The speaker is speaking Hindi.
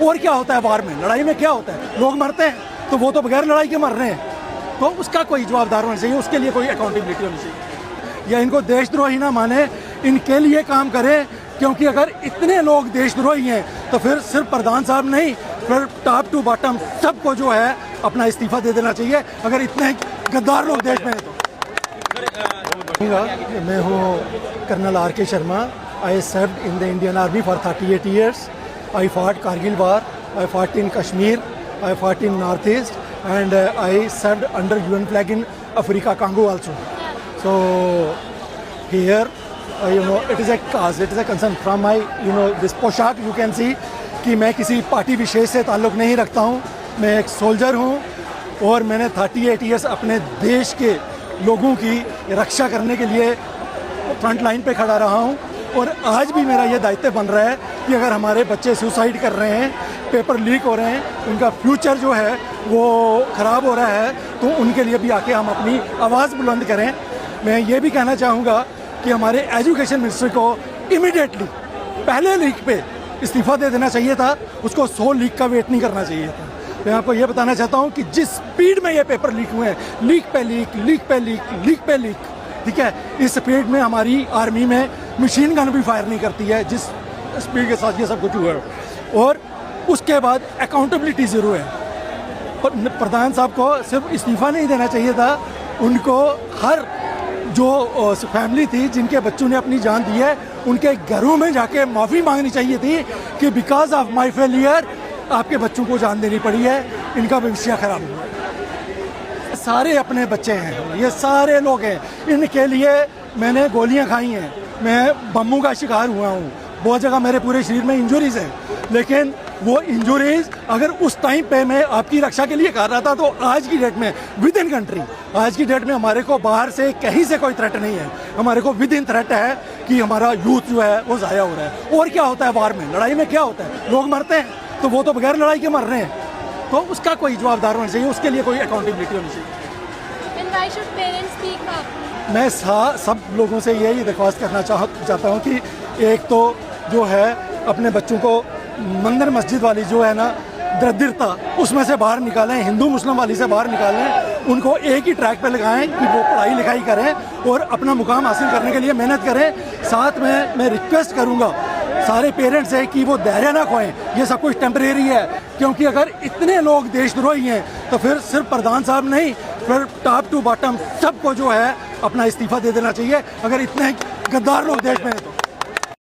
और क्या होता है वार में, लड़ाई में क्या होता है, लोग मरते हैं, तो वो तो बगैर लड़ाई के मर रहे हैं, तो उसका कोई जवाबदार होना चाहिए, उसके लिए कोई अकाउंटेबिलिटी होनी चाहिए। या इनको देशद्रोही ना माने, इनके लिए काम करें, क्योंकि अगर इतने लोग देशद्रोही हैं तो फिर सिर्फ प्रधान साहब नहीं, फिर टॉप टू बॉटम सबको जो है अपना इस्तीफा दे देना चाहिए, अगर इतने गद्दार लोग देश में हैं तो। मैं हूँ colonel R.K. Sharma. I served in the Indian army for 38 years. I fought Kargil war, I fought in Kashmir, I fought in Northeast, and I served under UN flag in Africa, Congo also. So here, it is a cause, it is a concern from my, this पोशाक you can see कि मैं किसी पार्टी विशेष से ताल्लुक़ नहीं रखता हूँ। मैं एक सोल्जर हूँ और मैंने 38 years अपने देश के लोगों की रक्षा करने के लिए फ्रंट लाइन पे खड़ा रहा हूँ। और आज भी मेरा ये दायित्व बन रहा है कि अगर हमारे बच्चे सुसाइड कर रहे हैं, पेपर लीक हो रहे हैं, उनका फ्यूचर जो है वो ख़राब हो रहा है, तो उनके लिए भी आके हम अपनी आवाज़ बुलंद करें। मैं ये भी कहना चाहूँगा कि हमारे एजुकेशन मिनिस्टर को इमीडिएटली पहले लीक पे इस्तीफ़ा दे देना चाहिए था, उसको 100 लीक का वेट नहीं करना चाहिए था। मैं आपको ये बताना चाहता हूँ कि जिस स्पीड में ये पेपर लीक हुए हैं, लीक पे लीक, लीक पे लीक, लीक पे लीक, ठीक है, इस स्पीड में हमारी आर्मी में मशीन गन भी फायर नहीं करती है जिस स्पीड के साथ ये सब कुछ हुआ है। और उसके बाद अकाउंटेबिलिटी ज़रूर है। और प्रधान साहब को सिर्फ इस्तीफ़ा नहीं देना चाहिए था, उनको हर जो फैमिली थी जिनके बच्चों ने अपनी जान दी है, उनके घरों में जाके माफ़ी मांगनी चाहिए थी कि बिकॉज ऑफ माई फेलियर आपके बच्चों को जान देनी पड़ी है, इनका भविष्य खराब हुआ। सारे अपने बच्चे हैं, ये सारे लोग हैं, इनके लिए मैंने गोलियां खाई हैं, मैं बम्बों का शिकार हुआ हूँ, बहुत जगह मेरे पूरे शरीर में इंजरीज हैं, लेकिन वो इंजरीज अगर उस टाइम पे मैं आपकी रक्षा के लिए कर रहा था, तो आज की डेट में विद इन कंट्री, आज की डेट में हमारे को बाहर से कहीं से कोई थ्रेट नहीं है, हमारे को विद इन थ्रेट है कि हमारा यूथ जो है वो ज़ाया हो रहा है। और क्या होता है वार में, लड़ाई में क्या होता है, लोग मरते हैं, तो वो तो बगैर लड़ाई के मर रहे हैं, तो उसका कोई जवाबदार होना चाहिए, उसके लिए कोई अकाउंटेबिलिटी होनी चाहिए। मैं सब लोगों से यही दरख्वास्त करना चाहता हूँ कि एक तो जो है अपने बच्चों को मंदिर मस्जिद वाली जो है ना दरिद्रता, उसमें से बाहर निकालें, हिंदू मुस्लिम वाली से बाहर निकालें, उनको एक ही ट्रैक पे लगाएं कि वो पढ़ाई लिखाई करें और अपना मुकाम हासिल करने के लिए मेहनत करें। साथ में मैं रिक्वेस्ट करूँगा सारे पेरेंट्स से कि वो धैर्य ना खोएं, ये सब कुछ टेम्परेरी है, क्योंकि अगर इतने लोग देशद्रोही हैं तो फिर सिर्फ प्रधान साहब नहीं, फिर टॉप टू बॉटम सबको जो है अपना इस्तीफा दे देना चाहिए, अगर इतने गद्दार लोग देश में हैं तो।